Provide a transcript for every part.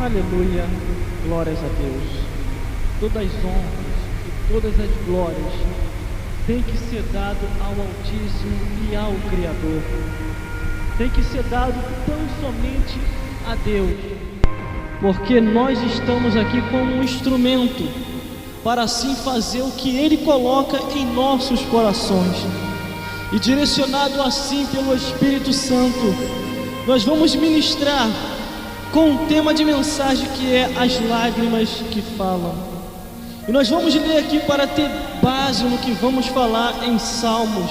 Aleluia, glórias a Deus. Todas as honras e todas as glórias tem que ser dado ao Altíssimo e ao Criador. Tem que ser dado tão somente a Deus, porque nós estamos aqui como um instrumento para assim fazer o que Ele coloca em nossos corações. E direcionado assim pelo Espírito Santo, nós vamos ministrar com um tema de mensagem que é as lágrimas que falam. E nós vamos ler aqui para ter base no que vamos falar em Salmos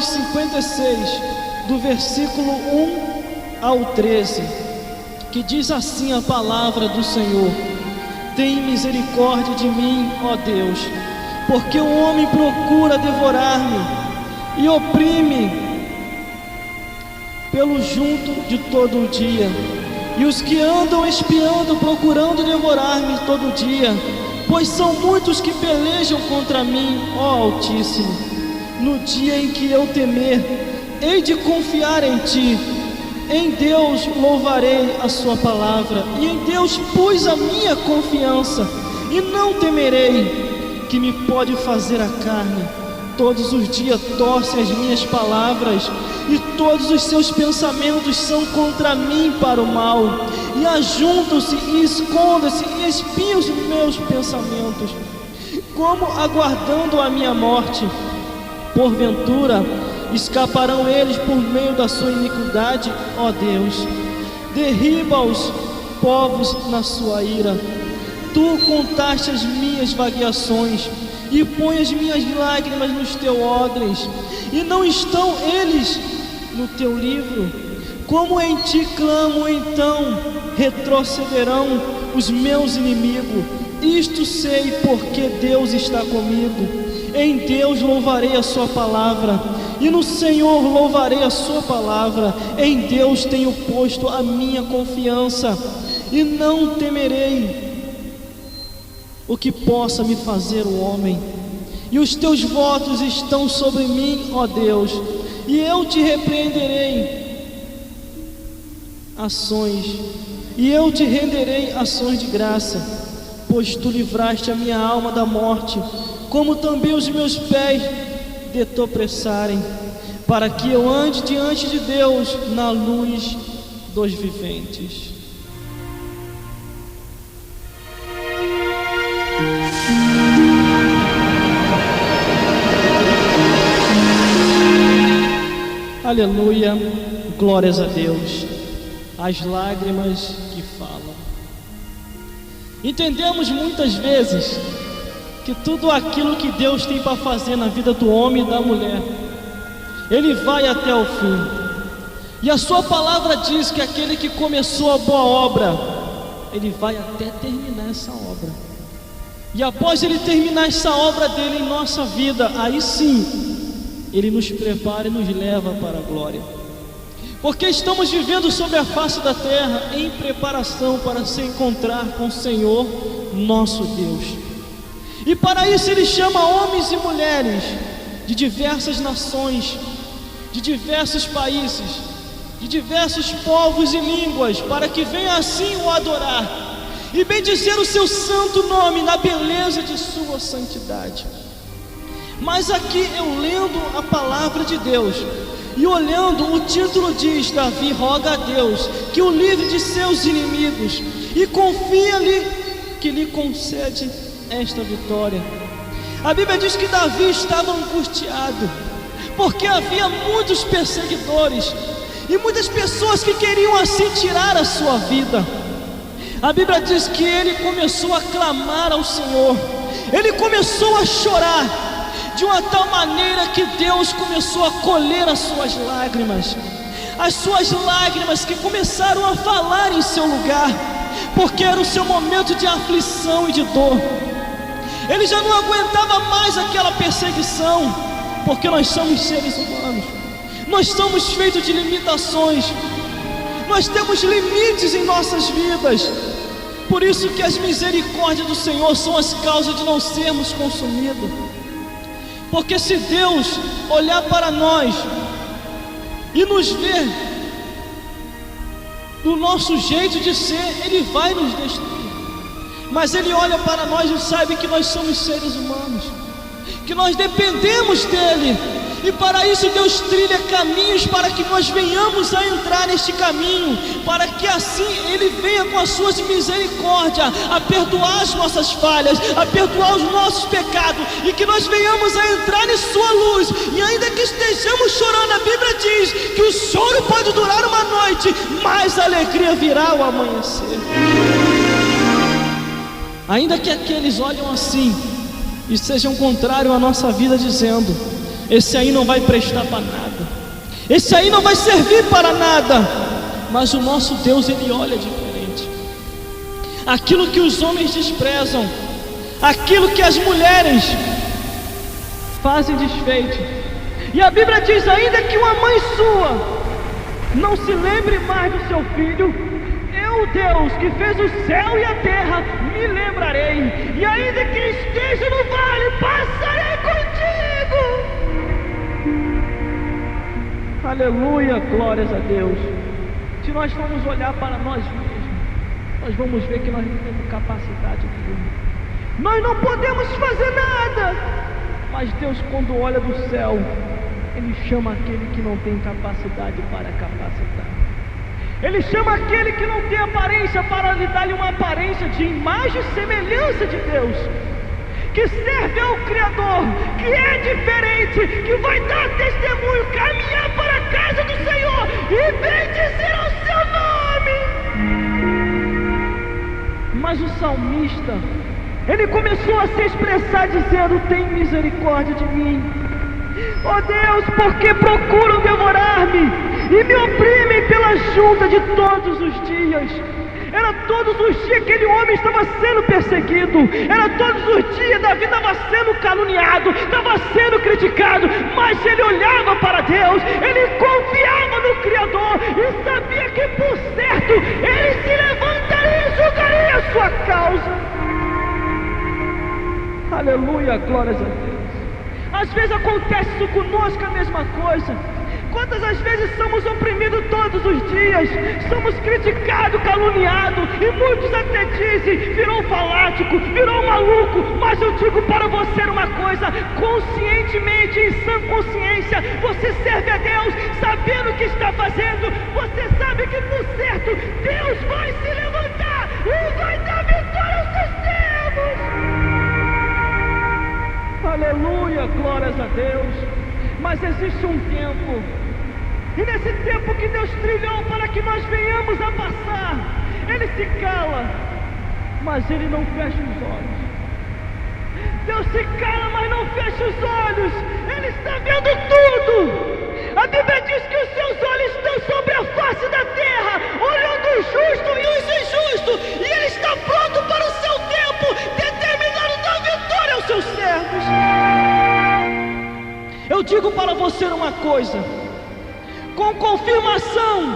56, do versículo 1 ao 13, que diz assim a palavra do Senhor: tem misericórdia de mim, ó Deus, porque o homem procura devorar-me e oprime pelo junto de todo o dia, e os que andam espiando, procurando devorar-me todo dia, pois são muitos que pelejam contra mim, ó Altíssimo. No dia em que eu temer, hei de confiar em Ti. Em Deus louvarei a Sua palavra, e em Deus pus a minha confiança, e não temerei que me pode fazer a carne. Todos os dias torce as minhas palavras, e todos os seus pensamentos são contra mim para o mal, e ajuntam-se e escondem-se e espiam os meus pensamentos, como aguardando a minha morte. Porventura escaparão eles por meio da sua iniquidade, ó Deus. Derriba os povos na sua ira. Tu contaste as minhas vagueações e põe as minhas lágrimas nos teus odres, e não estão eles no teu livro. Como em Ti clamo, então retrocederão os meus inimigos. Isto sei, porque Deus está comigo. Em Deus louvarei a Sua palavra, e no Senhor louvarei a Sua palavra. Em Deus tenho posto a minha confiança, e não temerei o que possa me fazer o homem. E os Teus votos estão sobre mim, ó Deus, e eu Te repreenderei e eu Te renderei ações de graça, pois Tu livraste a minha alma da morte, como também os meus pés de tropeçarem, para que eu ande diante de Deus na luz dos viventes. Aleluia, glórias a Deus. As lágrimas que falam. Entendemos muitas vezes que tudo aquilo que Deus tem para fazer na vida do homem e da mulher, Ele vai até o fim. E a Sua palavra diz que aquele que começou a boa obra, Ele vai até terminar essa obra. E após Ele terminar essa obra dele em nossa vida, aí sim Ele nos prepara e nos leva para a glória. Porque estamos vivendo sobre a face da terra em preparação para se encontrar com o Senhor nosso Deus. E para isso Ele chama homens e mulheres de diversas nações, de diversos países, de diversos povos e línguas, para que venham assim o adorar e bendizer o Seu santo nome na beleza de Sua santidade. Mas aqui eu lendo a palavra de Deus e olhando, o título diz: Davi roga a Deus que o livre de seus inimigos e confia-lhe que lhe concede esta vitória. A Bíblia diz que Davi estava angustiado, porque havia muitos perseguidores e muitas pessoas que queriam assim tirar a sua vida. A Bíblia diz que ele começou a clamar ao Senhor, ele começou a chorar, de uma tal maneira que Deus começou a colher as suas lágrimas que começaram a falar em seu lugar, porque era o seu momento de aflição e de dor. Ele já não aguentava mais aquela perseguição, porque nós somos seres humanos, nós somos feitos de limitações, nós temos limites em nossas vidas. Por isso que as misericórdias do Senhor são as causas de não sermos consumidos. Porque se Deus olhar para nós e nos ver do nosso jeito de ser, ele vai nos destruir. Mas ele olha para nós e sabe que nós somos seres humanos, que nós dependemos dele. E para isso Deus trilha caminhos para que nós venhamos a entrar neste caminho, para que assim Ele venha com as suas misericórdias a perdoar as nossas falhas, a perdoar os nossos pecados, e que nós venhamos a entrar em sua luz. E ainda que estejamos chorando, a Bíblia diz que o choro pode durar uma noite, mas a alegria virá ao amanhecer. Ainda que aqueles olham assim e sejam contrários à nossa vida, dizendo: esse aí não vai prestar para nada, esse aí não vai servir para nada. Mas o nosso Deus, Ele olha diferente. Aquilo que os homens desprezam, aquilo que as mulheres fazem desfeito. E a Bíblia diz ainda que uma mãe sua não se lembre mais do seu filho, eu, Deus, que fez o céu e a terra, me lembrarei. E ainda que esteja no vale, passarei contigo. Aleluia, glórias a Deus. Se nós formos olhar para nós mesmos, nós vamos ver que nós não temos capacidade nenhuma. Nós não podemos fazer nada. Mas Deus, quando olha do céu, Ele chama aquele que não tem capacidade para capacitar. Ele chama aquele que não tem aparência para lhe dar-lhe uma aparência de imagem e semelhança de Deus, que serve ao Criador, que é diferente, que vai dar testemunho, caminhar para a casa do Senhor e bendizer o seu nome. Mas o salmista, ele começou a se expressar dizendo: tem misericórdia de mim, ó Deus, porque procuram devorar-me e me oprimem pela junta de todos os dias. Era todos os dias que aquele homem estava sendo perseguido, era todos os dias Davi estava sendo caluniado, estava sendo criticado, mas ele olhava para Deus, ele confiava no Criador e sabia que por certo ele se levantaria e julgaria a sua causa. Aleluia, glórias a Deus. Às vezes acontece isso conosco, a mesma coisa. Quantas as vezes somos oprimidos todos os dias, somos criticados, caluniados, e muitos até dizem: virou falático, virou maluco. Mas eu digo para você uma coisa: conscientemente, em sã consciência, você serve a Deus, sabendo o que está fazendo. Você sabe que por certo Deus vai se levantar e vai dar vitória aos seus servos. Aleluia, glórias a Deus. Mas existe um tempo, e nesse tempo que Deus trilhou para que nós venhamos a passar, Ele se cala, mas Ele não fecha os olhos. Deus se cala, mas não fecha os olhos. Ele está vendo tudo. A Bíblia diz que os seus olhos estão sobre a face da terra, olhando o justo e os injustos, e Ele está pronto para o seu tempo, determinado dar vitória aos seus servos. Eu digo para você uma coisa, com confirmação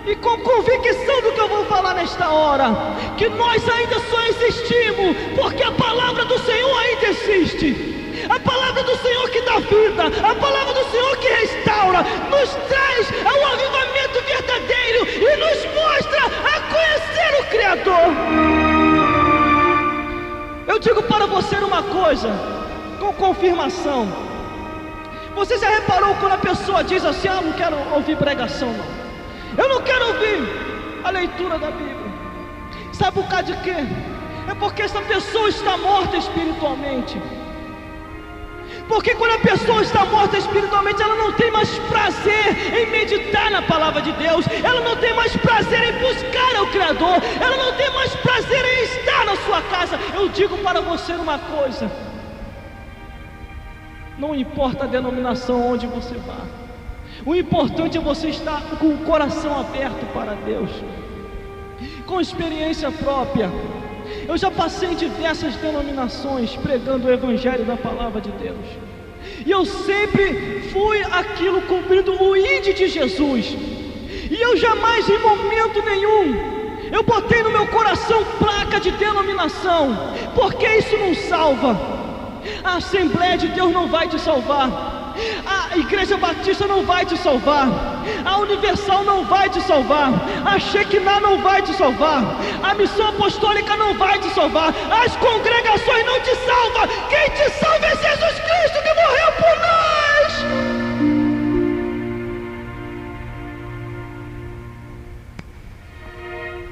e com convicção do que eu vou falar nesta hora, que nós ainda só existimos porque a palavra do Senhor ainda existe. A palavra do Senhor que dá vida, a palavra do Senhor que restaura, nos traz ao avivamento verdadeiro e nos mostra a conhecer o Criador. Eu digo para você uma coisa, com confirmação. Você já reparou quando a pessoa diz assim: não quero ouvir pregação não, eu não quero ouvir a leitura da Bíblia? Sabe por causa de quê? É porque essa pessoa está morta espiritualmente. Porque quando a pessoa está morta espiritualmente, ela não tem mais prazer em meditar na palavra de Deus, ela não tem mais prazer em buscar ao Criador, ela não tem mais prazer em estar na sua casa. Eu digo para você uma coisa: não importa a denominação onde você vá, o importante é você estar com o coração aberto para Deus. Com experiência própria, eu já passei em diversas denominações pregando o Evangelho da Palavra de Deus, e eu sempre fui aquilo cumprindo o ID de Jesus, e eu jamais em momento nenhum eu botei no meu coração placa de denominação, porque isso não salva. A Assembleia de Deus não vai te salvar, A Igreja Batista não vai te salvar, a Universal não vai te salvar, a Shekinah não vai te salvar, a Missão Apostólica não vai te salvar, as congregações não te salvam. Quem te salva é Jesus Cristo, que morreu por nós.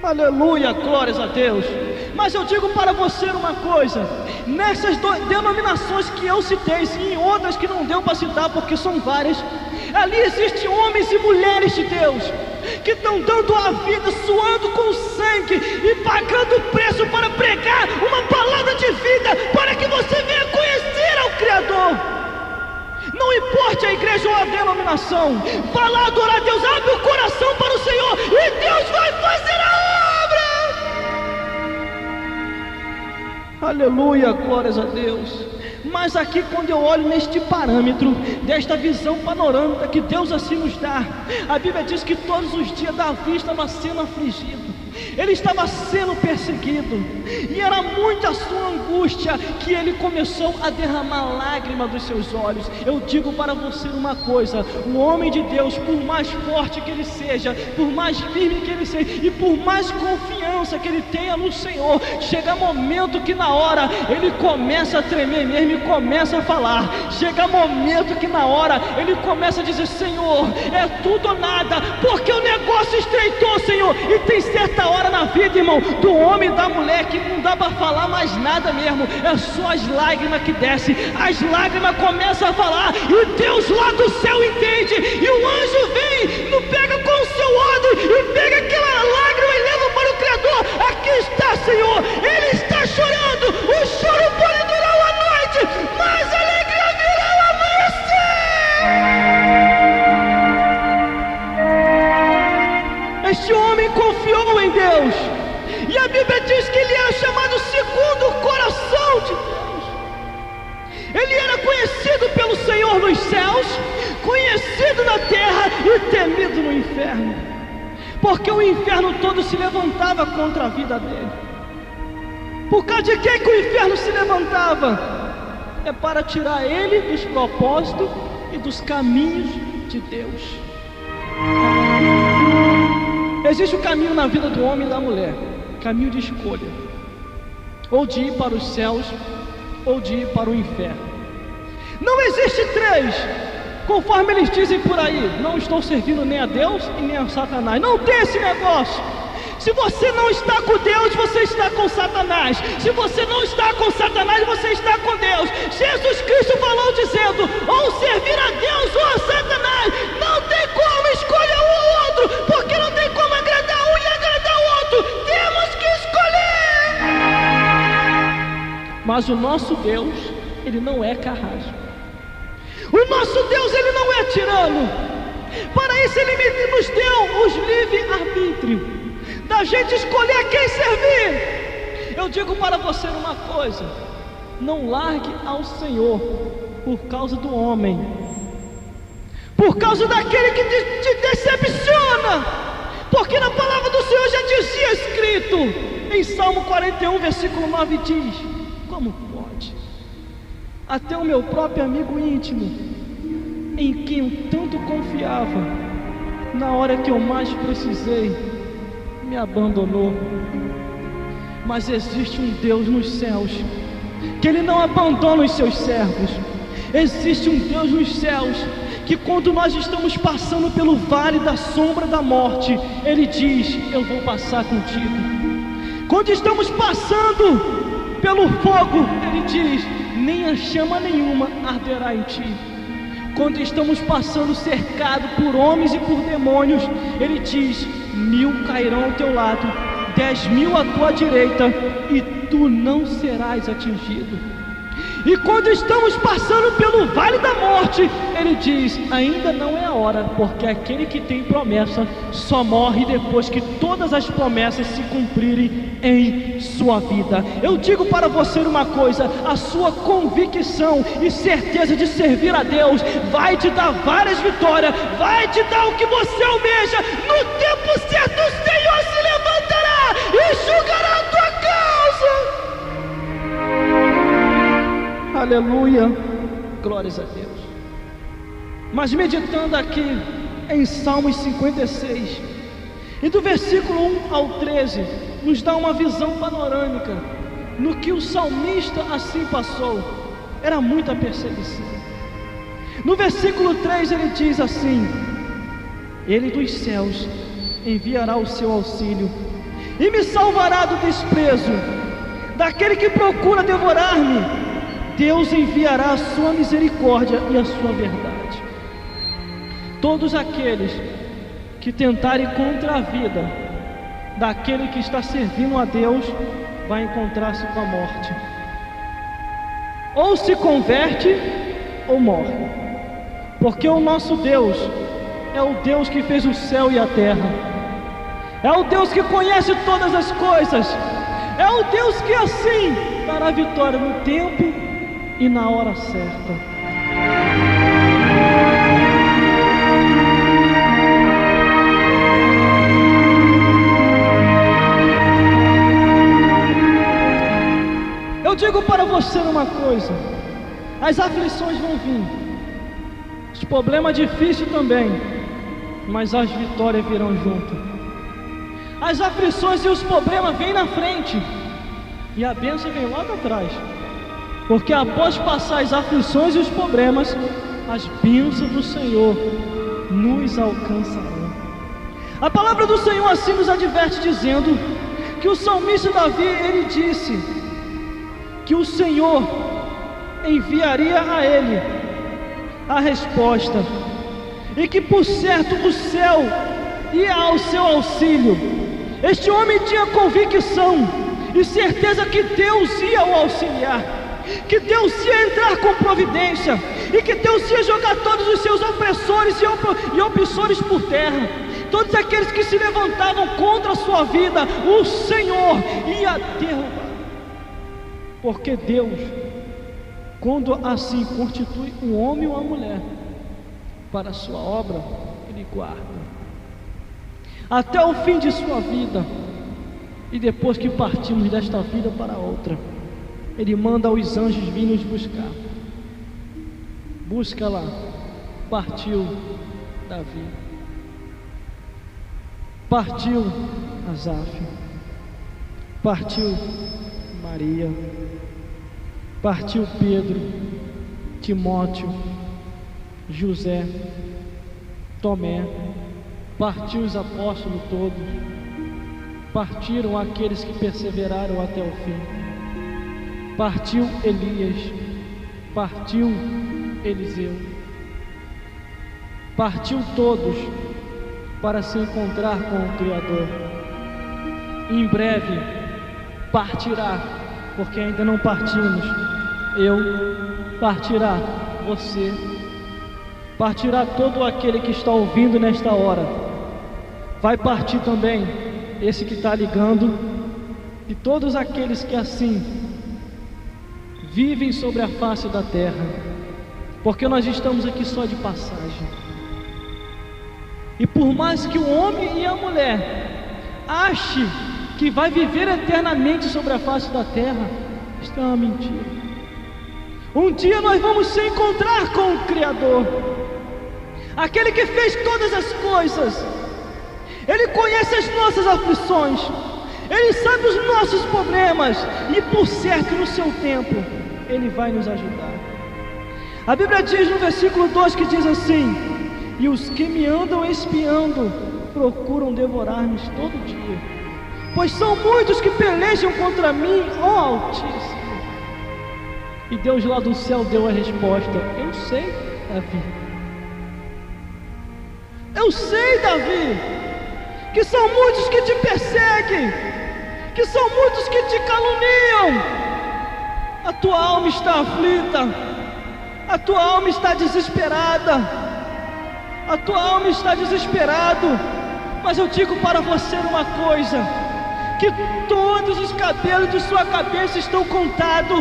Aleluia, glórias a Deus. Mas eu digo para você uma coisa: nessas denominações que eu citei, e em outras que não deu para citar porque são várias, ali existem homens e mulheres de Deus que estão dando a vida, suando com sangue e pagando o preço para pregar uma palavra de vida, para que você venha conhecer ao Criador. Não importa a igreja ou a denominação, vá lá adorar a Deus, abre o coração para o Senhor e Deus vai fazer a obra. Aleluia, glórias a Deus. Mas aqui, quando eu olho neste parâmetro, desta visão panorâmica que Deus assim nos dá, a Bíblia diz que todos os dias Davi estava sendo afligido, ele estava sendo perseguido, e era muita sua angústia que ele começou a derramar lágrimas dos seus olhos. Eu digo para você uma coisa: o homem de Deus, por mais forte que ele seja, por mais firme que ele seja, e por mais confiança que ele tenha no Senhor, chega momento que na hora ele começa a tremer mesmo e começa a falar. Chega momento que na hora ele começa a dizer: Senhor, é tudo ou nada, porque o negócio estreitou, Senhor. E tem certa hora na vida, irmão, do homem e da mulher que não dá para falar mais nada mesmo, é só as lágrimas que descem, as lágrimas começam a falar, e Deus lá do céu entende, e o anjo vem, não pega com o seu odre e pega aquela lágrima e leva para o Criador. Aqui está, Senhor, ele está chorando, o choro pode durar uma noite, mas a alegria virá ao amanhecer. Este homem confiou em Deus, e a Bíblia diz que ele era chamado segundo o coração de Deus. Ele era conhecido pelo Senhor nos céus, conhecido na terra e temido no inferno, porque o inferno todo se levantava contra a vida dele. Por causa de que o inferno se levantava? É para tirar ele dos propósitos e dos caminhos de Deus. Existe o caminho na vida do homem e da mulher, caminho de escolha, ou de ir para os céus, ou de ir para o inferno. Não existe três, conforme eles dizem por aí: não estou servindo nem a Deus e nem a Satanás. Não tem esse negócio. Se você não está com Deus, você está com Satanás. Se você não está com Satanás, você está com Deus. Jesus Cristo falou dizendo: ou servir a Deus ou a Satanás. Não tem como escolher um ou outro, porque não tem como agradar um e agradar o outro. Temos que escolher. Mas o nosso Deus, ele não é carrasco. O nosso Deus, ele não é tirano. Para isso ele nos deu os livre-arbítrio, da gente escolher quem servir. Eu digo para você uma coisa: não largue ao Senhor por causa do homem, por causa daquele que te decepciona, porque na palavra do Senhor já dizia escrito em Salmo 41, versículo 9, diz: como pode até o meu próprio amigo íntimo, em quem eu tanto confiava, na hora que eu mais precisei, me abandonou. Mas existe um Deus nos céus, que ele não abandona os seus servos. Existe um Deus nos céus, que quando nós estamos passando pelo vale da sombra da morte, ele diz: eu vou passar contigo. Quando estamos passando pelo fogo, ele diz: nem a chama nenhuma arderá em ti. Quando estamos passando cercado por homens e por demônios, ele diz: 1000 cairão ao teu lado, 10.000 à tua direita, e tu não serás atingido. E quando estamos passando pelo vale da morte, ele diz: ainda não é a hora, porque aquele que tem promessa só morre depois que todas as promessas se cumprirem em sua vida. Eu digo para você uma coisa: a sua convicção e certeza de servir a Deus vai te dar várias vitórias, vai te dar o que você almeja. No tempo certo o Senhor se levantará e julgará a tua causa. Aleluia, glórias a Deus. Mas meditando aqui em Salmos 56, e do versículo 1 ao 13, nos dá uma visão panorâmica no que o salmista assim passou. Era muita perseguição. No versículo 3 ele diz assim: Ele dos céus enviará o seu auxílio e me salvará do desprezo daquele que procura devorar-me. Deus enviará a sua misericórdia e a sua verdade. Todos aqueles que tentarem contra a vida daquele que está servindo a Deus, vai encontrar-se com a morte. Ou se converte ou morre. Porque o nosso Deus é o Deus que fez o céu e a terra. É o Deus que conhece todas as coisas. É o Deus que assim dará vitória no tempo e na hora certa. Eu digo para você uma coisa: as aflições vão vir, os problemas difíceis também, mas as vitórias virão junto. As aflições e os problemas vêm na frente e a bênção vem logo atrás, porque após passar as aflições e os problemas, as bênçãos do Senhor nos alcançarão. A palavra do Senhor assim nos adverte, dizendo que o salmista Davi, ele disse que o Senhor enviaria a ele a resposta, e que por certo o céu ia ao seu auxílio. Este homem tinha convicção e certeza que Deus ia o auxiliar, que Deus ia entrar com providência, e que Deus ia jogar todos os seus opressores e oprimores por terra. Todos aqueles que se levantavam contra a sua vida, o Senhor ia derrubar. Porque Deus, quando assim constitui um homem ou uma mulher para a sua obra, Ele guarda até o fim de sua vida. E depois que partimos desta vida para outra, Ele manda os anjos vir nos buscar. Busca lá, partiu Davi, partiu Asaf, partiu Maria, partiu Pedro, Timóteo, José, Tomé, partiu os apóstolos todos, partiram aqueles que perseveraram até o fim, partiu Elias, partiu Eliseu, partiu todos para se encontrar com o Criador. Em breve partirá, porque ainda não partimos, eu, partirá você, partirá todo aquele que está ouvindo nesta hora, vai partir também esse que está ligando, e todos aqueles que assim vivem sobre a face da terra, porque nós estamos aqui só de passagem. E por mais que o homem e a mulher ache que vai viver eternamente sobre a face da terra, isso é uma mentira. Um dia nós vamos se encontrar com o Criador, aquele que fez todas as coisas. Ele conhece as nossas aflições, Ele sabe os nossos problemas, e por certo no seu tempo Ele vai nos ajudar. A Bíblia diz no versículo 2 que diz assim: e os que me andam espiando procuram devorar-me todo dia, pois são muitos que pelejam contra mim, ó Altíssimo. E Deus lá do céu deu a resposta: eu sei, Davi, eu sei, Davi, que são muitos que te perseguem, que são muitos que te caluniam. A tua alma está aflita, a tua alma está desesperada, a tua alma está desesperado. Mas eu digo para você uma coisa: que todos os cabelos de sua cabeça estão contados,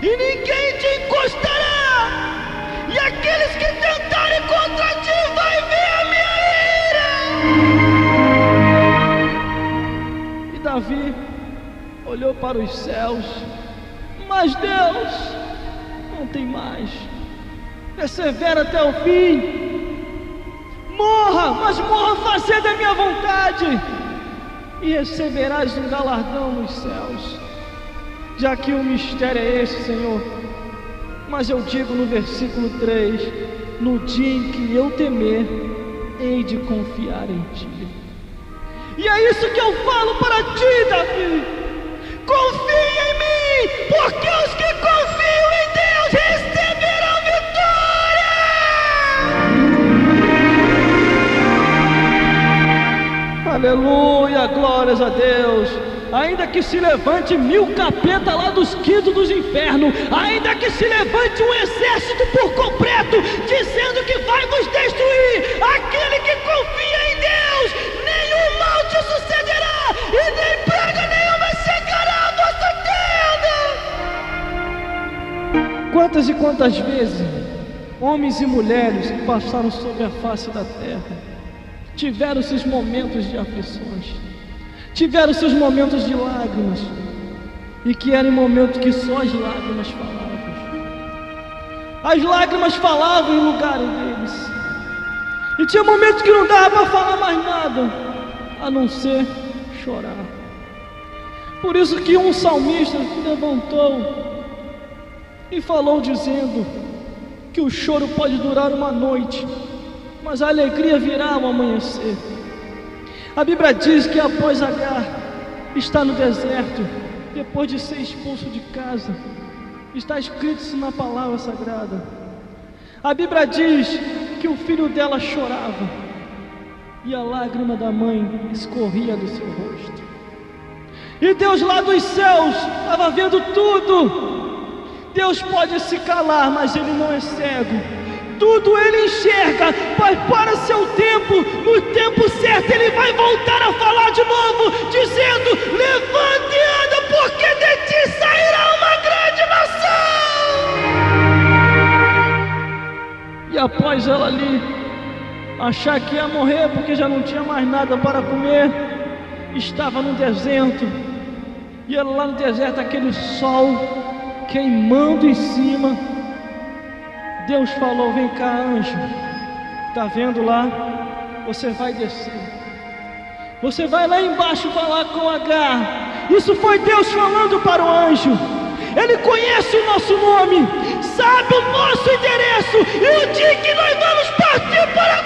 e ninguém te encostará, e aqueles que tentarem contra ti vai ver a minha ira. E Davi olhou para os céus, mas Deus não tem mais. persevera até o fim, morra, mas morra fazendo a minha vontade, e receberás um galardão nos céus. Já que o mistério é esse, Senhor, mas eu digo no versículo 3: no dia em que eu temer, hei de confiar em Ti. E é isso que eu falo para Ti, Davi: confie em mim, porque os que confiam em Deus receberão vitória. Aleluia, glórias a Deus. Ainda que se levante 1000 capetas lá dos quintos dos infernos, ainda que se levante um exército por completo, dizendo que vai vos destruir, aquele que confia em Deus, nenhum mal te sucederá, e nem praga nenhuma chegará à vossa tenda. Quantas e quantas vezes, homens e mulheres que passaram sobre a face da terra, tiveram esses momentos de aflições, tiveram seus momentos de lágrimas, e que eram momentos que só as lágrimas falavam. As lágrimas falavam em lugar deles, e tinha momentos que não dava para falar mais nada, a não ser chorar. Por isso que um salmista levantou e falou dizendo que o choro pode durar uma noite, mas a alegria virá ao amanhecer. A Bíblia diz que após Agar estar no deserto, depois de ser expulso de casa, está escrito isso na palavra sagrada. A Bíblia diz que o filho dela chorava e a lágrima da mãe escorria do seu rosto. E Deus lá dos céus estava vendo tudo. Deus pode se calar, mas Ele não é cego. Tudo Ele enxerga, mas para seu tempo, no tempo certo, Ele vai voltar a falar de novo, dizendo: levante e anda, porque de ti sairá uma grande nação. E após ela ali achar que ia morrer, porque já não tinha mais nada para comer, estava no deserto, e ela lá no deserto, aquele sol queimando em cima. Deus falou: vem cá, anjo, está vendo lá? Você vai descer, você vai lá embaixo falar com Agar. Isso foi Deus falando para o anjo. Ele conhece o nosso nome, sabe o nosso endereço e o dia que nós vamos partir para a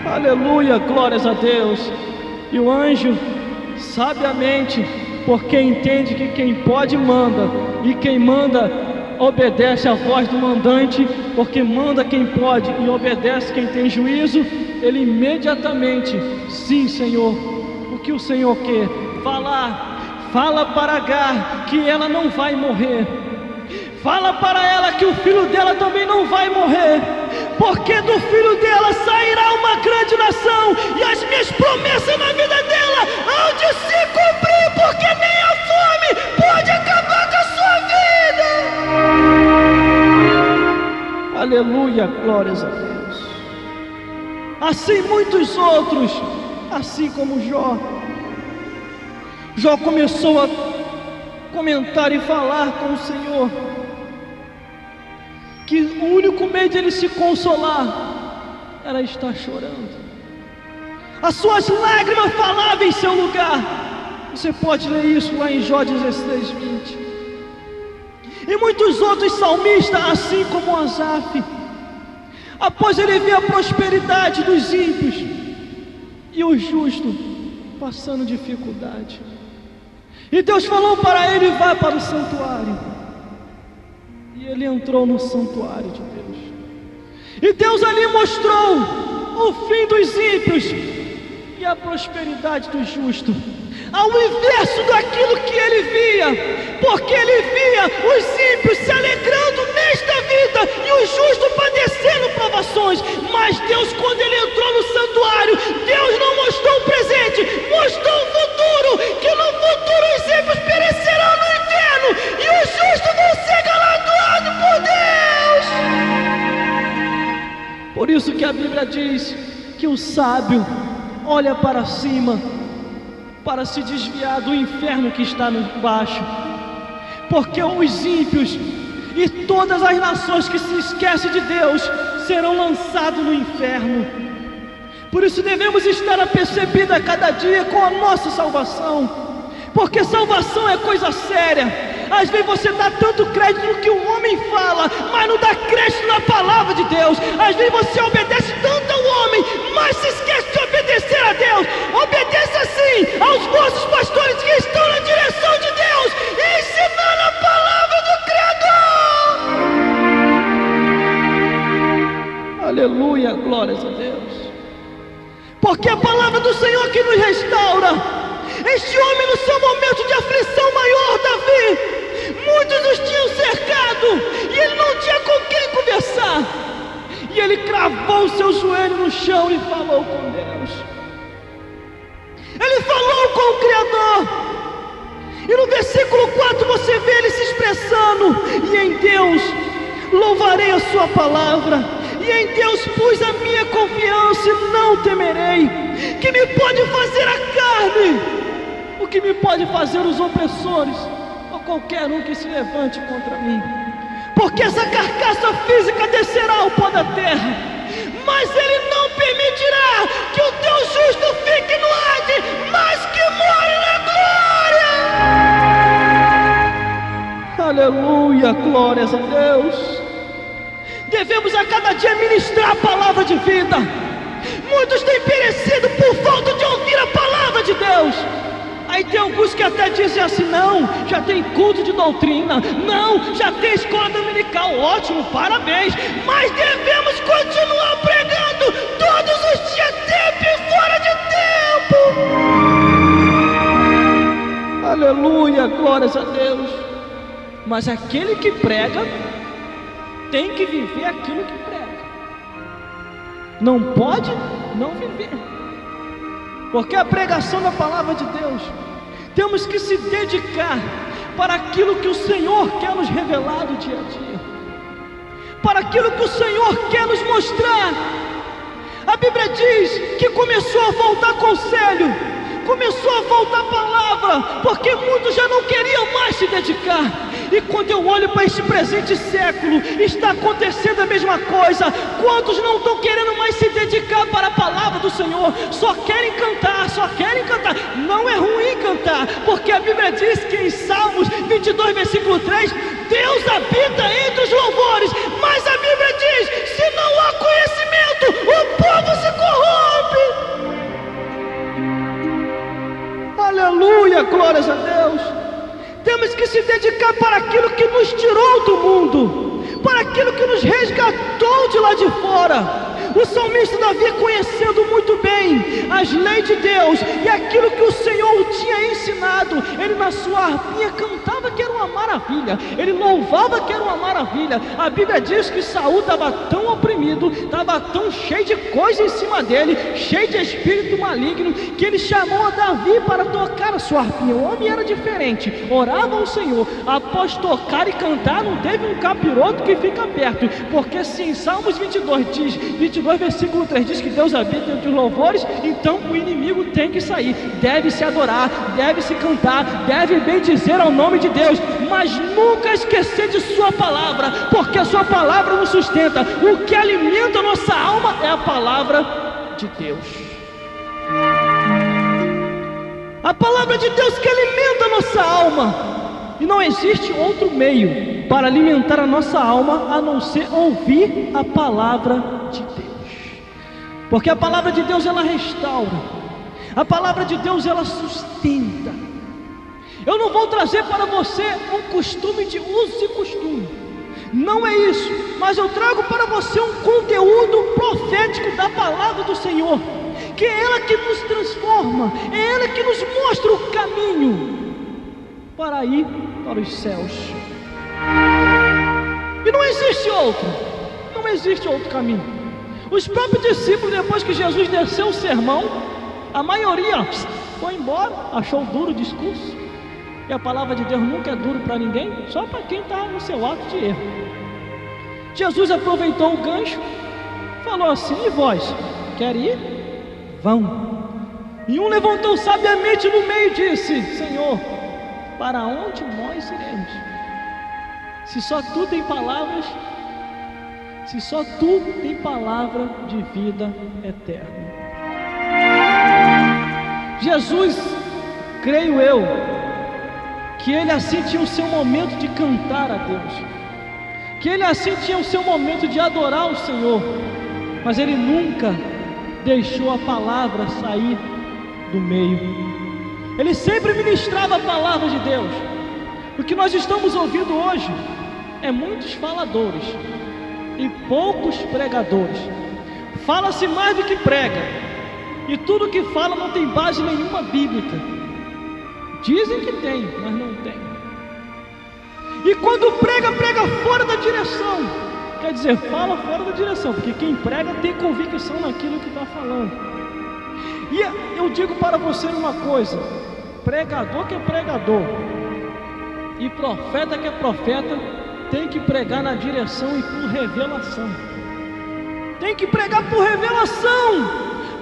glória. Aleluia, glórias a Deus. E o anjo, sabiamente, porque entende que quem pode manda, e quem manda obedece a voz do mandante, porque manda quem pode e obedece quem tem juízo. Ele imediatamente: sim, Senhor, o que o Senhor quer? Fala para Agar que ela não vai morrer, fala para ela que o filho dela também não vai morrer, porque do filho dela sairá uma grande nação, e as minhas promessas na vida dela hão de se cumprir, porque nem a fome pode acabar com a sua vida. Aleluia, glórias a Deus. Assim muitos outros, assim como Jó começou a comentar e falar com o Senhor, que o único meio de ele se consolar era estar chorando. As suas lágrimas falavam em seu lugar. Você pode ler isso lá em Jó 16:20. E muitos outros salmistas, assim como Asaf, após ele ver a prosperidade dos ímpios e o justo passando dificuldade, e Deus falou para ele: vá para o santuário. E ele entrou no santuário de Deus, e Deus ali mostrou o fim dos ímpios e a prosperidade do justo, ao inverso daquilo que ele via, porque ele via os ímpios se alegrando nesta vida e o justo padecendo provações. Mas Deus, quando ele entrou no santuário, Deus não mostrou o presente, mostrou o futuro, que no futuro os ímpios perecerão no inferno e os justos vão ser galardoados por Deus. Por isso que a Bíblia diz que o sábio olha para cima para se desviar do inferno que está no baixo, porque os ímpios, e todas as nações que se esquecem de Deus serão lançadas no inferno. Por isso devemos estar apercebidos a cada dia com a nossa salvação, porque salvação é coisa séria. Às vezes você dá tanto crédito no que o homem fala, mas não dá crédito na palavra de Deus. Às vezes você obedece tanto ao homem, mas se esquece de obedecer a Deus. Obedeça sim aos vossos pastores que estão na direção de Deus, ensinando a palavra do Criador. Aleluia, glórias a Deus. Porque a palavra do Senhor que nos restaura. Este homem, no seu momento de aflição maior, Davi, muitos os tinham cercado e ele não tinha com quem conversar, e ele cravou o seu joelho no chão e falou com Deus. Ele falou com o Criador. E no versículo 4 você vê ele se expressando: e em Deus louvarei a sua palavra, e em Deus pus a minha confiança e não temerei. Que me pode fazer a carne? O que me pode fazer os opressores, ou qualquer um que se levante contra mim? Porque essa carcaça física descerá ao pó da terra, mas Ele não permitirá que o teu justo fique no Hades, mas que more na glória. Aleluia, glórias a Deus. Devemos a cada dia ministrar a palavra de vida. Muitos têm perecido por falta de ouvir a palavra de Deus. Aí tem alguns que até dizem assim: não, já tem culto de doutrina, não, já tem escola dominical, ótimo, parabéns. Mas devemos continuar pregando todos os dias, tempo e fora de tempo. Aleluia, glórias a Deus. Mas aquele que prega tem que viver aquilo que prega. Não pode não viver. Porque a pregação da palavra de Deus, temos que se dedicar para aquilo que o Senhor quer nos revelar do dia a dia, para aquilo que o Senhor quer nos mostrar. A Bíblia diz que começou a faltar conselho, começou a faltar palavra, porque muitos já não queriam mais se dedicar. E quando eu olho para este presente século, está acontecendo a mesma coisa. Quantos não estão querendo mais se dedicar para a palavra do Senhor? Só querem cantar, só querem cantar. Não é ruim cantar, porque a Bíblia diz que em Salmos 22, versículo 3, Deus habita entre os louvores. Mas a Bíblia diz: se não há conhecimento, o povo se corrompe. Aleluia, glórias a Deus. Temos que se dedicar para aquilo que nos tirou do mundo, para aquilo que nos resgatou de lá de fora. O salmista Davi, conhecendo muito bem as leis de Deus e aquilo que o Senhor o tinha ensinado, ele na sua harpinha cantava que era uma maravilha, ele louvava que era uma maravilha. A Bíblia diz que Saul estava tão oprimido, estava tão cheio de coisa em cima dele, cheio de espírito maligno, que ele chamou a Davi para tocar a sua harpinha. O homem era diferente, orava ao Senhor. Após tocar e cantar, não teve um capiroto que fica perto, porque se em Salmos 22 versículo 3 diz que Deus habita entre os louvores, então o inimigo tem que sair. Deve se adorar, deve se cantar, deve bendizer ao nome de Deus, mas nunca esquecer de sua palavra, porque a sua palavra nos sustenta. O que alimenta a nossa alma é a palavra de Deus. A palavra de Deus que alimenta a nossa alma. E não existe outro meio para alimentar a nossa alma a não ser ouvir a palavra de Deus. Porque a palavra de Deus, ela restaura. A palavra de Deus, ela sustenta. Eu não vou trazer para você um costume de uso e costume, não é isso. Mas eu trago para você um conteúdo profético da palavra do Senhor, que é ela que nos transforma, é ela que nos mostra o caminho para ir para os céus. E não existe outro, não existe outro caminho. Os próprios discípulos, depois que Jesus desceu o sermão, a maioria foi embora, achou duro o discurso. E a palavra de Deus nunca é duro para ninguém, só para quem está no seu ato de erro. Jesus aproveitou o gancho, falou assim: e vós, querem ir? Vão. E um levantou sabiamente no meio e disse: Senhor, para onde nós iremos? Se só tu tem palavras, se só tu tem palavra de vida eterna. Jesus, creio eu, que ele assim tinha o seu momento de cantar a Deus, que ele assim tinha o seu momento de adorar o Senhor, mas ele nunca deixou a palavra sair do meio. Ele sempre ministrava a palavra de Deus. O que nós estamos ouvindo hoje é muitos faladores e poucos pregadores. Fala-se mais do que prega, e tudo que fala não tem base nenhuma bíblica. Dizem que tem, mas não tem. E quando prega, prega fora da direção. Quer dizer, fala fora da direção, porque quem prega tem convicção naquilo que está falando. E eu digo para você uma coisa: pregador que é pregador e profeta que é profeta tem que pregar na direção e por revelação. Tem que pregar por revelação,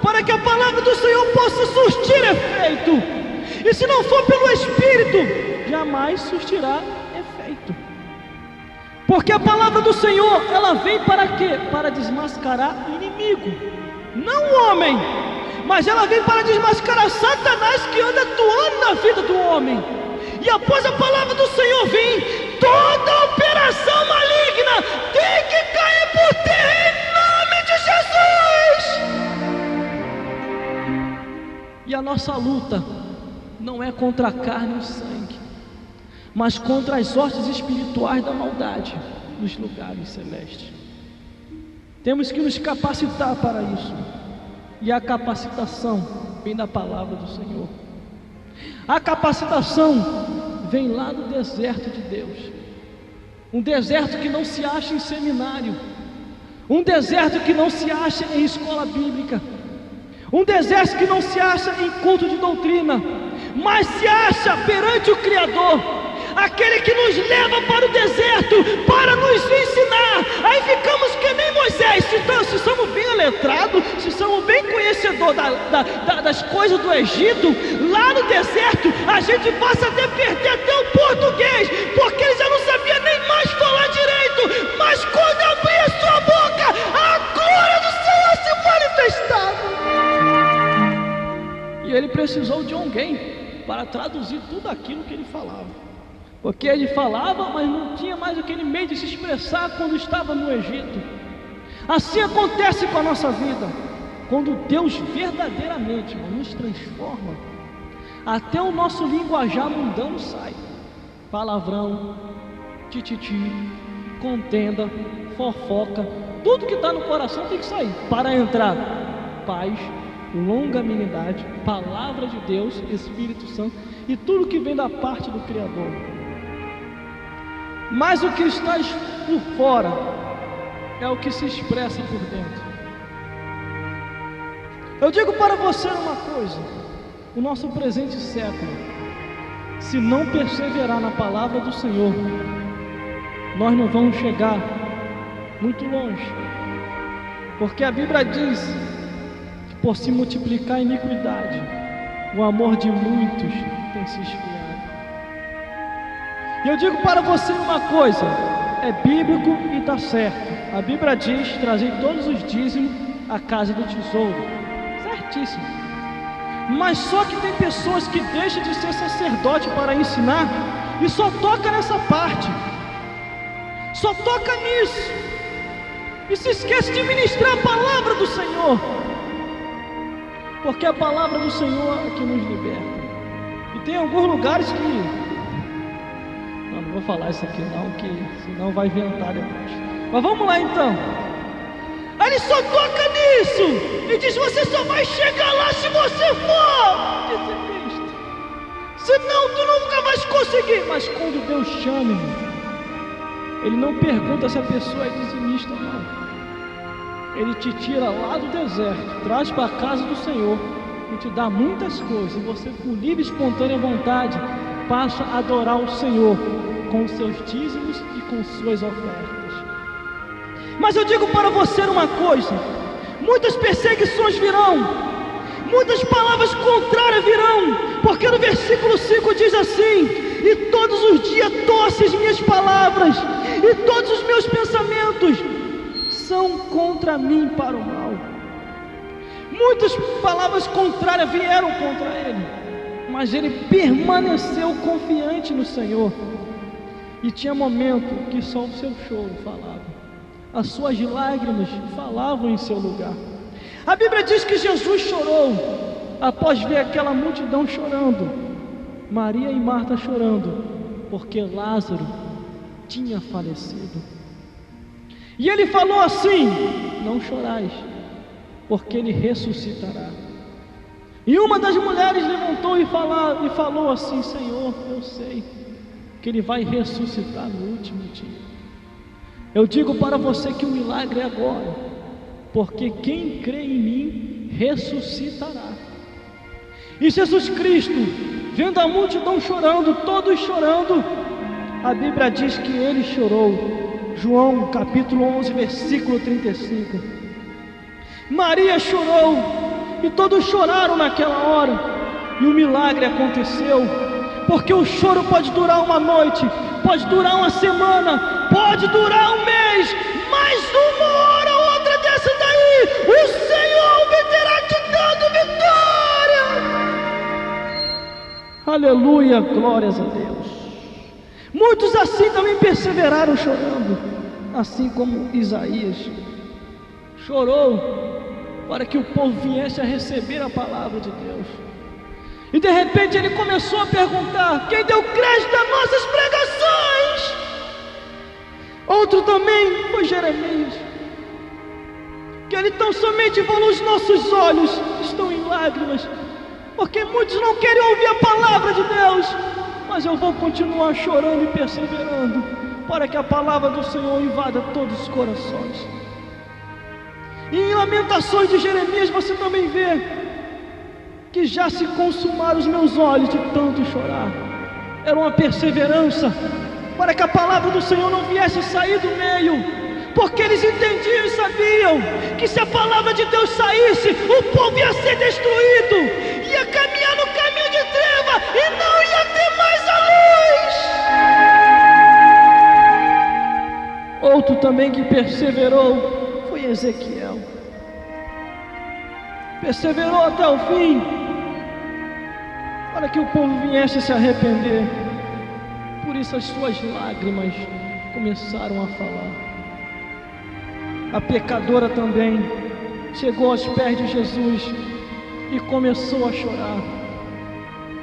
para que a palavra do Senhor possa surtir efeito. E se não for pelo Espírito, jamais surtirá efeito. Porque a palavra do Senhor, ela vem para quê? Para desmascarar o inimigo, não o homem, mas ela vem para desmascarar Satanás que anda atuando na vida do homem. E após a palavra do Senhor vir, toda operação maligna tem que cair por terra em nome de Jesus. E a nossa luta não é contra a carne e o sangue, mas contra as hostes espirituais da maldade nos lugares celestes. Temos que nos capacitar para isso, e a capacitação vem da palavra do Senhor. A capacitação vem lá do deserto de Deus, um deserto que não se acha em seminário, um deserto que não se acha em escola bíblica, um deserto que não se acha em culto de doutrina, mas se acha perante o Criador, aquele que nos leva para o deserto para nos ensinar. Aí ficamos que nem Moisés, se somos bem letrados, se somos bem conhecedores das coisas do Egito, lá no deserto a gente passa até perder até o português, porque ele já não sabia nem mais falar direito. Mas quando abria sua boca, a glória do Senhor se manifestava. E ele precisou de alguém para traduzir tudo aquilo que ele falava, porque ele falava, mas não tinha mais aquele meio de se expressar quando estava no Egito. Assim acontece com a nossa vida, quando Deus verdadeiramente nos transforma, até o nosso linguajar mundano sai. Palavrão, tititi, contenda, fofoca, tudo que está no coração tem que sair, para entrar paz, longanimidade, palavra de Deus, Espírito Santo e tudo que vem da parte do Criador. Mas o que está por fora é o que se expressa por dentro. Eu digo para você uma coisa: o nosso presente século, se não perseverar na palavra do Senhor, nós não vamos chegar muito longe, porque a Bíblia diz que por se multiplicar a iniquidade, o amor de muitos tem se esfriado. E eu digo para você uma coisa, é bíblico e está certo. A Bíblia diz: trazei todos os dízimos à casa do tesouro. Certíssimo. Mas só que tem pessoas que deixam de ser sacerdote para ensinar e só toca nessa parte, só toca nisso, e se esquece de ministrar a palavra do Senhor, porque a palavra do Senhor é que nos liberta. E tem alguns lugares que não vou falar isso aqui não, que senão vai inventar depois. Mas vamos lá então. Aí ele só toca nisso e diz: você só vai chegar lá se você for dizimista, senão tu nunca vais conseguir. Mas quando Deus chama, Ele não pergunta se a pessoa é dizimista ou não. Ele te tira lá do deserto, traz para a casa do Senhor e te dá muitas coisas, e você, por livre e espontânea vontade, passa a adorar o Senhor com os seus dízimos e com suas ofertas. Mas eu digo para você uma coisa: muitas perseguições virão, muitas palavras contrárias virão, porque no versículo 5 diz assim: e todos os dias torce as minhas palavras, e todos os meus pensamentos são contra mim para o mal. Muitas palavras contrárias vieram contra ele, mas ele permaneceu confiante no Senhor. E tinha momento que só o seu choro falava, as suas lágrimas falavam em seu lugar. A Bíblia diz que Jesus chorou após ver aquela multidão chorando, Maria e Marta chorando, porque Lázaro tinha falecido. E ele falou assim: não chorais, porque ele ressuscitará. E uma das mulheres levantou e falou assim: Senhor, eu sei que ele vai ressuscitar no último dia. Eu digo para você que o milagre é agora, porque quem crê em mim ressuscitará. E Jesus Cristo, vendo a multidão chorando, todos chorando, a Bíblia diz que ele chorou. João capítulo 11 versículo 35. Maria chorou, e todos choraram naquela hora, e o milagre aconteceu. Porque o choro pode durar uma noite, pode durar uma semana, pode durar um mês, mas uma hora ou outra dessa daí, o Senhor terá te dando vitória. Aleluia, glórias a Deus. Muitos assim também perseveraram chorando, assim como Isaías chorou para que o povo viesse a receber a palavra de Deus. E de repente ele começou a perguntar: quem deu crédito às nossas pregações? Outro também foi Jeremias, que ele tão somente falou: os nossos olhos estão em lágrimas, porque muitos não querem ouvir a palavra de Deus, mas eu vou continuar chorando e perseverando, para que a palavra do Senhor invada todos os corações. E em Lamentações de Jeremias você também vê que já se consumaram os meus olhos de tanto chorar. Era uma perseverança para que a palavra do Senhor não viesse a sair do meio, porque eles entendiam e sabiam que se a palavra de Deus saísse, o povo ia ser destruído, ia caminhar no caminho de treva e não ia ter mais a luz. Outro também que perseverou foi Ezequiel. Perseverou até o fim, para que o povo viesse a se arrepender. Por isso as suas lágrimas começaram a falar. A pecadora também chegou aos pés de Jesus e começou a chorar,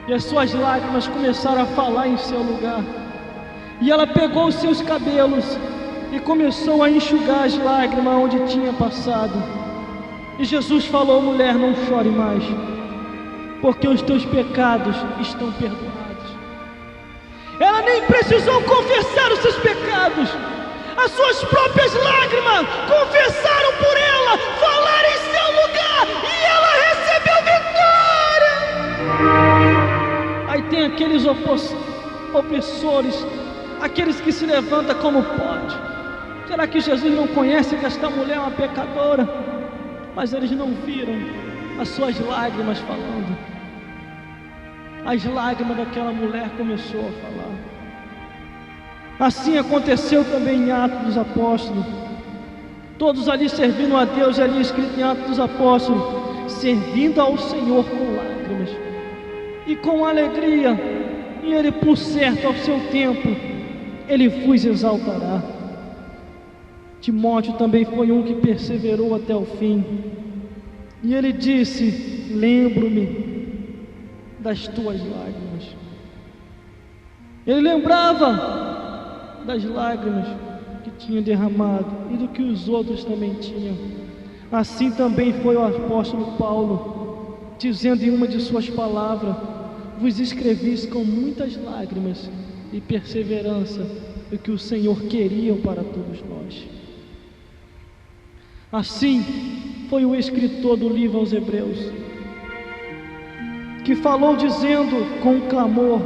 e as suas lágrimas começaram a falar em seu lugar. E ela pegou os seus cabelos e começou a enxugar as lágrimas onde tinha passado. E Jesus falou: mulher, não chore mais, porque os teus pecados estão perdoados. Ela nem precisou confessar os seus pecados, as suas próprias lágrimas confessaram por ela, falaram em seu lugar, e ela recebeu vitória. Aí tem aqueles opressores, aqueles que se levantam como pode. Será que Jesus não conhece que esta mulher é uma pecadora? Mas eles não viram as suas lágrimas falando. As lágrimas daquela mulher começou a falar. Assim aconteceu também em Atos dos Apóstolos. Todos ali servindo a Deus, ali escrito em Atos dos Apóstolos, servindo ao Senhor com lágrimas e com alegria, e Ele, por certo, ao seu tempo, Ele vos exaltará. Timóteo também foi um que perseverou até o fim, e ele disse: lembro-me das tuas lágrimas. Ele lembrava das lágrimas que tinha derramado e do que os outros também tinham. Assim também foi o apóstolo Paulo, dizendo em uma de suas palavras: vos escrevis com muitas lágrimas e perseverança o que o Senhor queria para todos nós. Assim foi o escritor do livro aos Hebreus, que falou dizendo: com clamor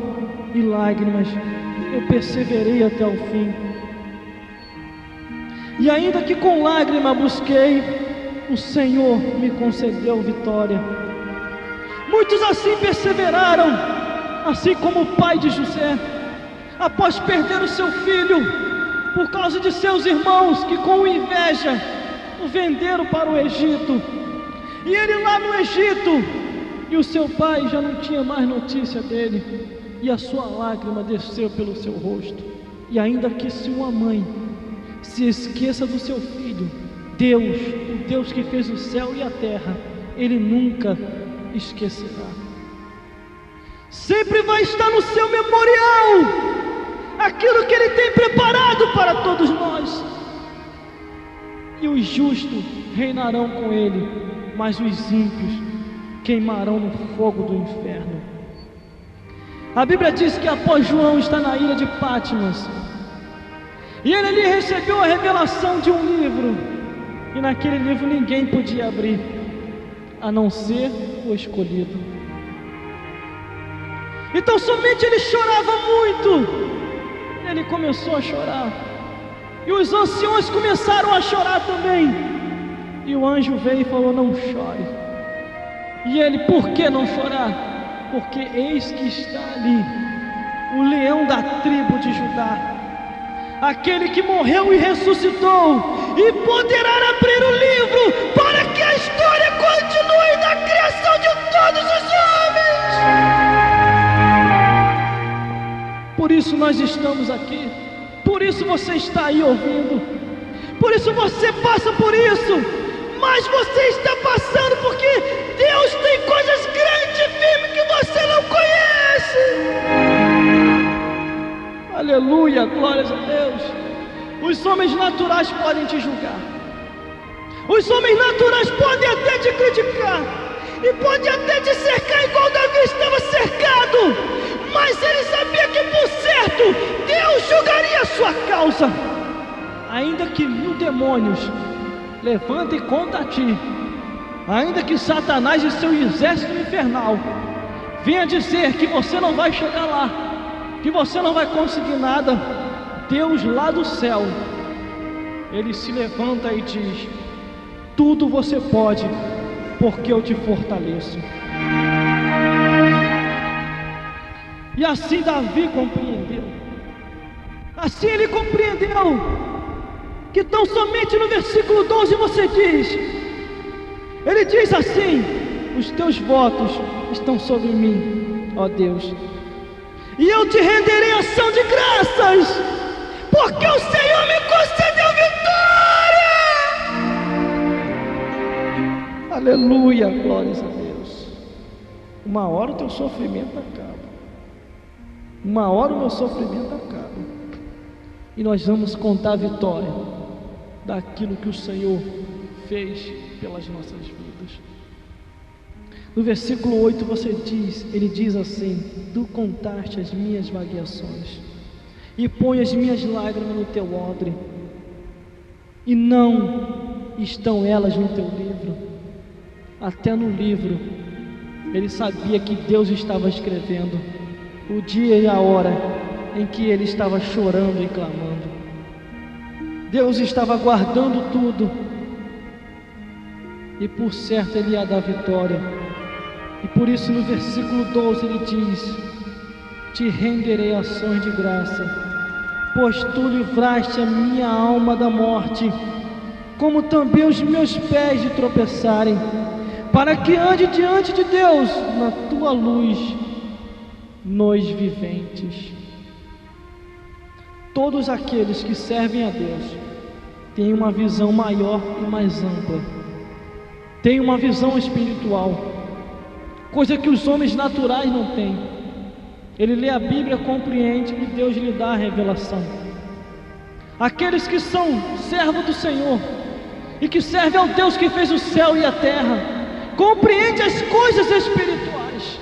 e lágrimas eu perseverei até o fim, e ainda que com lágrima busquei, o Senhor me concedeu vitória. Muitos assim perseveraram, assim como o pai de José, após perder o seu filho, por causa de seus irmãos que com inveja o venderam para o Egito. E ele lá no Egito, e o seu pai já não tinha mais notícia dele, e a sua lágrima desceu pelo seu rosto. E ainda que se uma mãe se esqueça do seu filho, Deus, o Deus que fez o céu e a terra, Ele nunca esquecerá. Sempre vai estar no seu memorial aquilo que Ele tem preparado para todos nós. E os justos reinarão com Ele, mas os ímpios queimarão no fogo do inferno. A Bíblia diz que após João estar na ilha de Patmos, e ele ali recebeu a revelação de um livro, e naquele livro ninguém podia abrir, a não ser o escolhido. Então somente ele chorava muito. Ele começou a chorar, e os anciões começaram a chorar também. E o anjo veio e falou: não chore. E ele: por que não chorar? Porque eis que está ali o leão da tribo de Judá, aquele que morreu e ressuscitou, e poderá abrir o livro para que a história continue da criação de todos os homens. Por isso nós estamos aqui, por isso você está aí ouvindo, por isso você passa por isso, mas você está passando porque Deus tem coisas grandes e firmes que você não conhece. Aleluia, glórias a Deus. Os homens naturais podem te julgar, os homens naturais podem até te criticar, e podem até te cercar igual Davi estava cercado, mas ele sabia que por certo Deus julgaria a sua causa. Ainda que 1000 demônios levantem contra ti, ainda que Satanás e seu exército infernal venha dizer que você não vai chegar lá, que você não vai conseguir nada, Deus lá do céu, Ele se levanta e diz: tudo você pode, porque eu te fortaleço. E assim Davi compreendeu, assim ele compreendeu, que tão somente no versículo 12 você diz, ele diz assim: os teus votos estão sobre mim, ó Deus, e eu te renderei ação de graças, porque o Senhor me concedeu vitória. Aleluia, glórias a Deus. Uma hora o teu sofrimento acaba, uma hora o meu sofrimento acaba, e nós vamos contar a vitória daquilo que o Senhor fez pelas nossas vidas. No versículo 8 ele diz assim: tu contaste as minhas vagueações, e põe as minhas lágrimas no teu odre, e não estão elas no teu livro. Até no livro ele sabia que Deus estava escrevendo o dia e a hora em que ele estava chorando e clamando. Deus estava guardando tudo, e por certo Ele ia dar vitória. E por isso no versículo 12 ele diz: te renderei ações de graça, pois tu livraste a minha alma da morte, como também os meus pés de tropeçarem, para que ande diante de Deus na tua luz nos viventes. Todos aqueles que servem a Deus têm uma visão maior e mais ampla, têm uma visão espiritual, coisa que os homens naturais não têm. Ele lê a Bíblia, compreende e Deus lhe dá a revelação. Aqueles que são servos do Senhor e que servem ao Deus que fez o céu e a terra, compreende as coisas espirituais,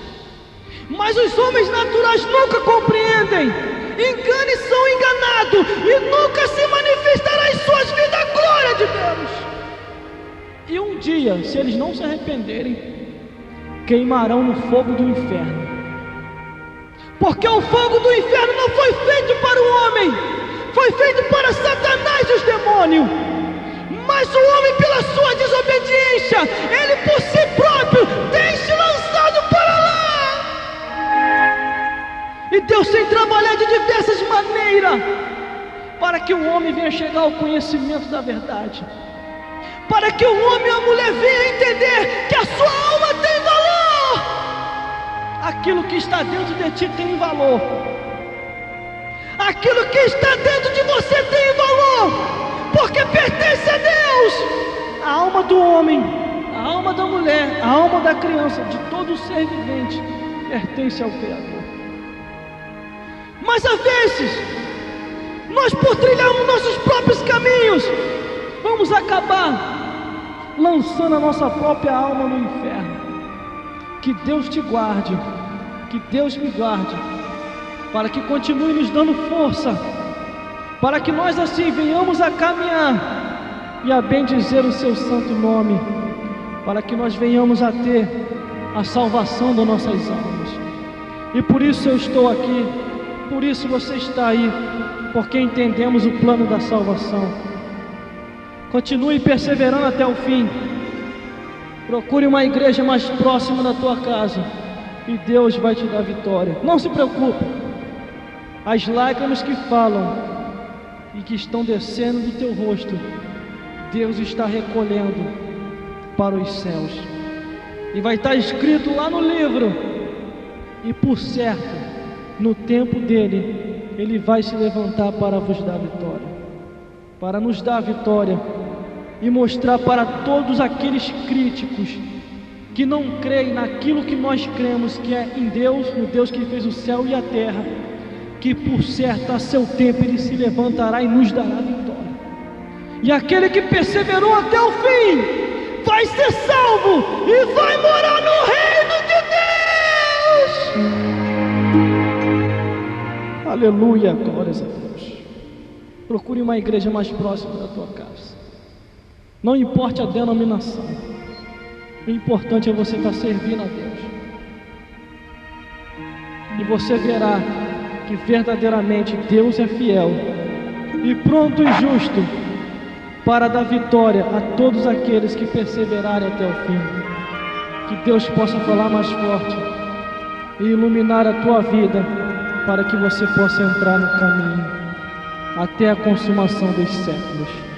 mas os homens naturais nunca compreendem, enganam e são enganados, e nunca se manifestará em suas vidas a glória de Deus. E um dia, se eles não se arrependerem, queimarão no fogo do inferno, porque o fogo do inferno não foi feito para o homem, foi feito para Satanás e os demônios. Mas o homem, pela sua desobediência, ele por si próprio tem se lançado para lá. E Deus tem trabalhado de diversas maneiras para que o homem venha chegar ao conhecimento da verdade, para que o homem e a mulher venham entender que a sua alma tem valor. Aquilo que está dentro de ti tem valor. Aquilo que está dentro de você tem valor, porque pertence a Deus. A alma do homem, a alma da mulher, a alma da criança, de todo ser vivente, pertence ao Criador. Mas às vezes, nós, por trilharmos nossos próprios caminhos, vamos acabar lançando a nossa própria alma no inferno. Que Deus te guarde, que Deus me guarde, para que continue nos dando força, para que nós assim venhamos a caminhar e a bendizer o seu santo nome, para que nós venhamos a ter a salvação das nossas almas. E por isso eu estou aqui, por isso você está aí, porque entendemos o plano da salvação. Continue perseverando até o fim. Procure uma igreja mais próxima da tua casa e Deus vai te dar vitória. Não se preocupe. As lágrimas que falam e que estão descendo do teu rosto, Deus está recolhendo para os céus. E vai estar escrito lá no livro. E por certo, no tempo dele, Ele vai se levantar para vos dar vitória, para nos dar vitória e mostrar para todos aqueles críticos que não creem naquilo que nós cremos, que é em Deus, no Deus que fez o céu e a terra, que por certo a seu tempo Ele se levantará e nos dará vitória. E aquele que perseverou até o fim vai ser salvo e vai morar no reino de Deus. Aleluia, glórias a Deus. Procure uma igreja mais próxima da tua casa. Não importa a denominação, o importante é você estar servindo a Deus. E você verá que verdadeiramente Deus é fiel e pronto e justo para dar vitória a todos aqueles que perseverarem até o fim. Que Deus possa falar mais forte e iluminar a tua vida, para que você possa entrar no caminho até a consumação dos séculos.